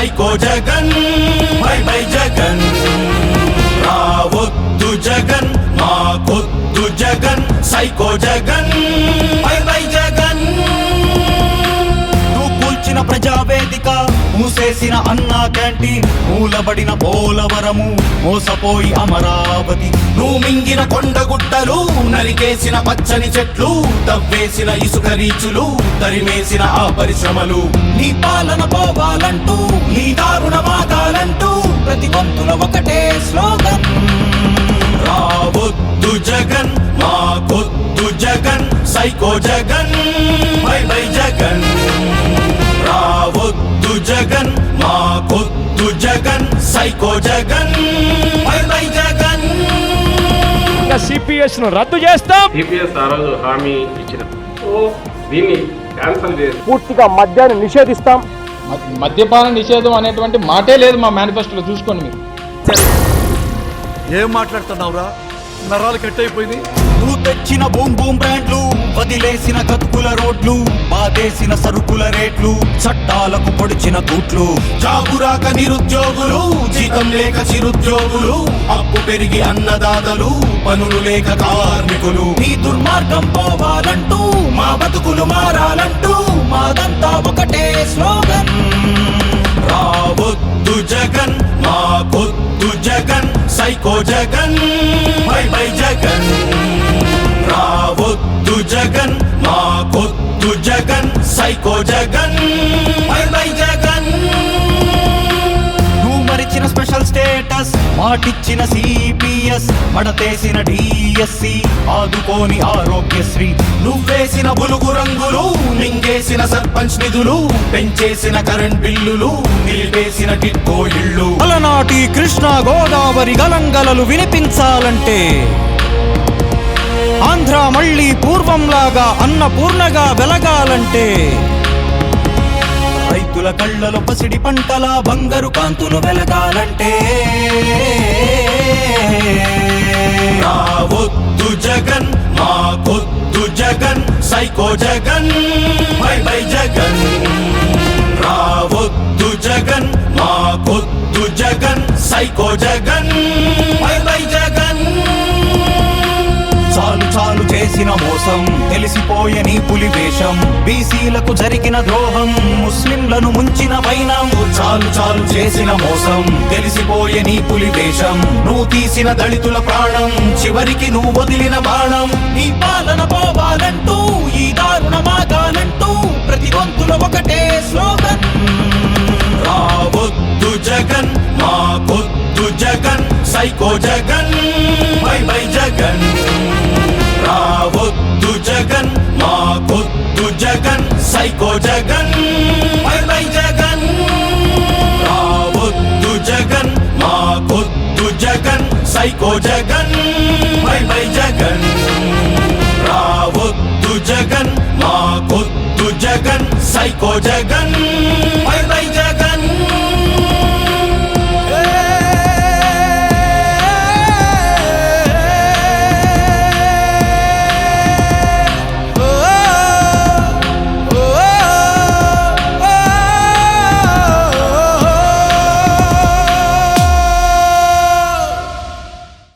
Psycho Jagan bye bye Jagan రావొద్దు జగన్ మాకొద్దు Jagan psycho Jagan bye bye Jagan నువ్వు కూల్చిన ప్రజావేదిక మూసేసిన అన్నా క్యాంటీన్ మూలబడిన పోలవరము మోసపోయి అమరావతి నువ్వు మింగిన కొండగుట్టలు నరికేసిన పచ్చని చెట్లు తవ్వేసిన ఇసుక రీచులు తరిమేసిన ఆ పరిశ్రమలు నీ పాలన పోవాలంటూ నీ దారుణ వాదాలంటూ ప్రతి గొంతుల ఒకటే స్లోగన్ రావొద్దు జగన్ మాకొద్దు Jagan psycho Jagan bye bye Jagan రావొద్దు జగన్ మాకొద్దు Jagan psycho Jagan bye bye Jagan CPS ను రద్దు చేస్తాం. సిపిఎస్ ఆ రోజు హామీ ఇచ్చిన దీన్ని క్యాన్సల్ చేసి పూర్తిగా మద్యాన్ని నిషేధిస్తాం. మద్యపాన నిషేధం అనేటువంటి మాటే లేదు మా మేనిఫెస్టోలో, చూసుకోండి మీరు. ఏం మాట్లాడుతున్నావురా, నరాలు కట్ అయిపోయింది. నువ్వు తెచ్చిన బూమ్ బూమ్ బ్రాండ్లు వదిలేసిన కతుకుల రోడ్లు బాధేసిన సరుకుల రేట్లు చట్టాలకు పొడిచిన తూట్లు జాగురాక నిరుద్యోగులు జీతం లేక చిరుద్యోగులు అప్పు పెరిగి అన్నదాతలు పనులు లేక కార్మికులు నీ దుర్మార్గం పోవాలంటూ మా బతుకులు మారాలంటూ మాదంతా ఒకటే స్లోగన్ రావొద్దు జగన్ మాకొద్దు Jagan psycho Jagan bye bye Jagan రావొద్దు జగన్ మాకొద్దు Jagan psycho Jagan bye bye Jagan నువ్వు మరిచిన స్పెషల్ స్టేటస్ మాటిచ్చిన సిపిఎస్ మడతేసిన డిఎస్సి ఆదుకోని ఆరోగ్యశ్రీ నువ్వేసిన బులుగు రంగులు మింగేసిన సర్పంచ్ నిధులు పెంచేసిన కరెంట్ బిల్లులు నిలిపేసిన టిక్కో ఇళ్ళు అలనాటి కృష్ణా గోదావరి గలంగలలు వినిపించాలంటే ఆంధ్ర మళ్ళీ పూర్వంలాగా అన్నపూర్ణగా వెలగాలంటే రైతుల కళ్ళలో పసిడి పంటల బంగారు కాంతులు వెలగాలంటే రావొద్దు జగన్ మాకొద్దు Jagan psycho Jagan bye bye Jagan రావొద్దు జగన్ మాకొద్దు Jagan psycho Jagan bye bye Jagan చాలు చాలు చేసిన మోసం తెలిసిపోయే నీ పులి వేషం బీసీలకు జరిగిన ద్రోహం ముస్లింలను ముంచిన వైనం చాలు చాలు చేసిన మోసం తెలిసిపోయే నీ పులి వేషం నువ్వు తీసిన దళితుల ప్రాణం చివరికి నువ్వు వదిలిన బాణం నీ పాలన పోవాలంటూ ఈ దారుణ మాగాలంటూ ప్రతి గొంతుల ఒకటే స్లోగన్ రావొద్దు జగన్ మాకొద్దు Jagan psycho Jagan bye bye Jagan రావొద్దు జగన్ మాకొద్దు Jagan psycho Jagan bye bye Jagan రావొద్దు జగన్ మాకొద్దు Jagan psycho Jagan bye bye Jagan రావొద్దు జగన్ మాకొద్దు Jagan psycho Jagan bye by